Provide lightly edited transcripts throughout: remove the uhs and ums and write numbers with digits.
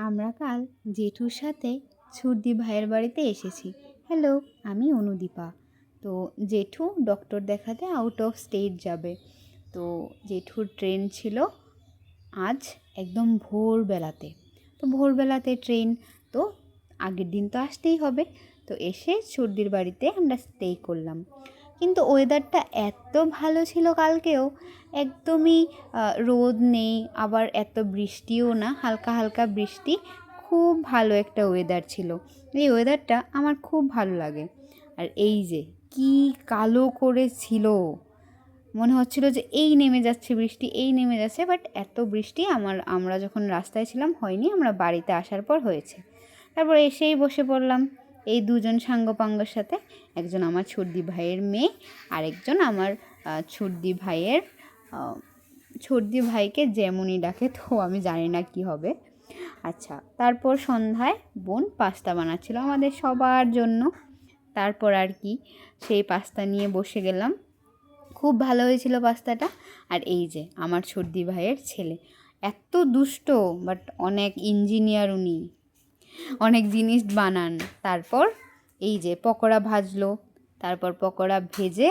আমরা কাল জেঠুর সাথে ছুটদি ভাইয়ের বাড়িতে এসেছি। হ্যালো, আমি অনুদীপা। তো জেঠু ডক্টর দেখাতে আউট অফ স্টেট যাবে। তো জেঠুর ট্রেন ছিল আজ একদম ভোরবেলাতে। তো ভোরবেলাতে ট্রেন, তো আগের দিন তো আসতেই হবে। তো এসে ছুটদির বাড়িতে আমরা স্টে করলাম। কিন্তু ওয়েদারটা এত ভালো ছিল কালকেও, একদমই রোদ নেই, আবার এত বৃষ্টিও না, হালকা হালকা বৃষ্টি। খুব ভালো একটা ওয়েদার ছিল। এই ওয়েদারটা আমার খুব ভালো লাগে। আর এই যে কি কালো করেছিল, মনে হচ্ছিল যে এই নেমে যাচ্ছে বৃষ্টি, এই নেমে যাচ্ছে, বাট এত বৃষ্টি আমরা যখন রাস্তায় ছিলাম হয়নি, আমরা বাড়িতে আসার পর হয়েছে। তারপর এসেই বসে পড়লাম এই দুজন সাঙ্গপাঙ্গর সাথে। একজন আমার ছুটদি ভাইয়ের মেয়ে, আরেকজন আমার ছুটদি ভাইকে যেমনই ডাকে, তো আমি জানি না কি হবে। আচ্ছা, তারপর সন্ধ্যায় বোন পাস্তা বানাচ্ছিল আমাদের সবার জন্য। তারপর আর কি, সেই পাস্তা নিয়ে বসে গেলাম। খুব ভালো হয়েছিল পাস্তাটা। আর এই যে আমার ছুটদি ভাইয়ের ছেলে, এত দুষ্ট, বাট অনেক ইঞ্জিনিয়ার উনি, অনেক জিনিস বানান। তারপর এই যে পকোড়া ভাজলো, তারপর পকোড়া ভেজে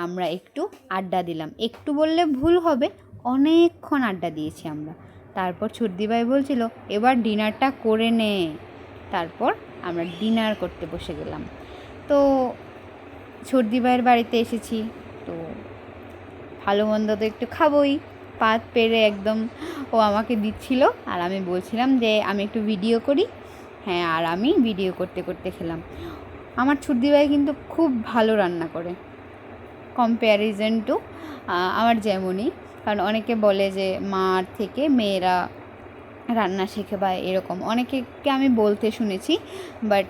আমরা একটু আড্ডা দিলাম। একটু বললে ভুল হবে, অনেকক্ষণ আড্ডা দিয়েছি আমরা। তারপর ছুটদি ভাই বলছিল এবার ডিনারটা করে নে। তারপর আমরা ডিনার করতে বসে গেলাম। তো ছুটদি ভাইয়ের বাড়িতে এসেছি, তো ভালো মন্দ তো একটু খাবোই। পাত পেরে একদম ও আমাকে দিচ্ছিল, আর আমি বলছিলাম যে আমি একটু ভিডিও করি। হ্যাঁ, আর আমি ভিডিও করতে করতে খেলাম। আমার ছুটদি ভাই কিন্তু খুব ভালো রান্না করে, কম্প্যারিজন টু আমার যেমনই। কারণ অনেকে বলে যে মার থেকে মেয়েরা রান্না শেখে বা এরকম, অনেকে আমি বলতে শুনেছি। বাট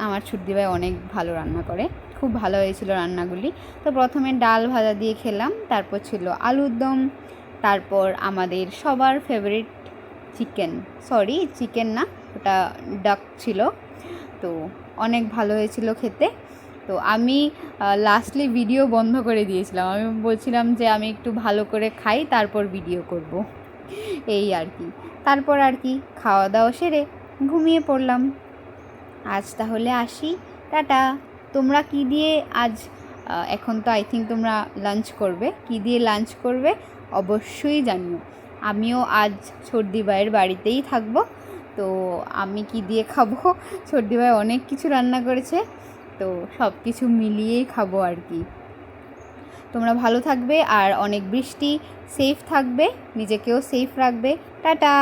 আমার ছুটদি ভাই অনেক ভালো রান্না করে, খুব ভালো হয়েছিল রান্নাগুলি। তো প্রথমে ডাল ভাজা দিয়ে খেলাম, তারপর ছিল আলুর দম, তারপর আমাদের সবার ফেভারিট চিকেন না, ওটা ডাক ছিল। তো অনেক ভালো হয়েছিল খেতে। তো আমি লাস্টলি ভিডিও বন্ধ করে দিয়েছিলাম। আমি বলছিলাম যে আমি একটু ভালো করে খাই, তারপর ভিডিও করব, এই আর কি। তারপর আর কি খাওয়া দাওয়া সেরে ঘুমিয়ে পড়লাম। আজ তাহলে আসি, টাটা। তোমরা কি দিয়ে আজ, এখন তো আই থিঙ্ক তোমরা লাঞ্চ করবে, কি দিয়ে লাঞ্চ করবে অবশ্যই জানিও। আমিও আজ ছর্দি ভাইয়ের বাড়িতেই থাকবো, তো আমি কি দিয়ে খাবো, ছর্দি ভাই অনেক কিছু রান্না করেছে, তো সব কিছু মিলিয়েই খাবো আর কি। তোমরা ভালো থাকবে, আর অনেক বৃষ্টি, সেফ থাকবে, নিজেকেও সেফ রাখবে। টাটা।